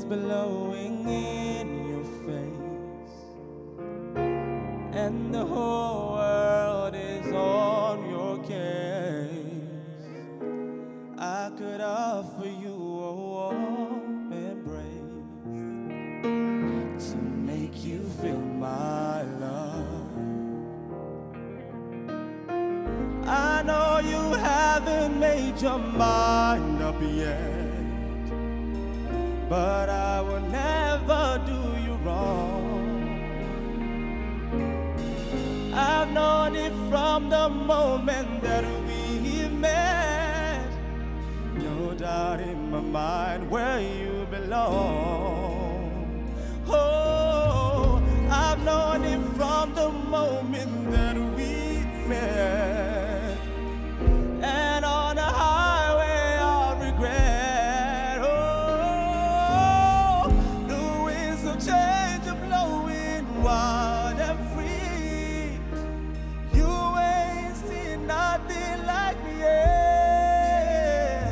blowing in your face, and the whole world is on your case. I could offer you a warm embrace to make you feel my love. I know you haven't made your mind up yet, but I will never do you wrong. I've known it from the moment that we met. No doubt in my mind where you belong. Oh, I've known it from the moment that we met. And on the highway of regret, oh, the winds of change are blowing wild and free. You ain't seen nothing like me yet.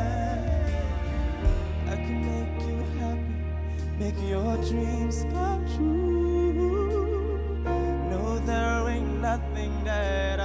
I can make you happy, make your dreams come true. No, there ain't nothing that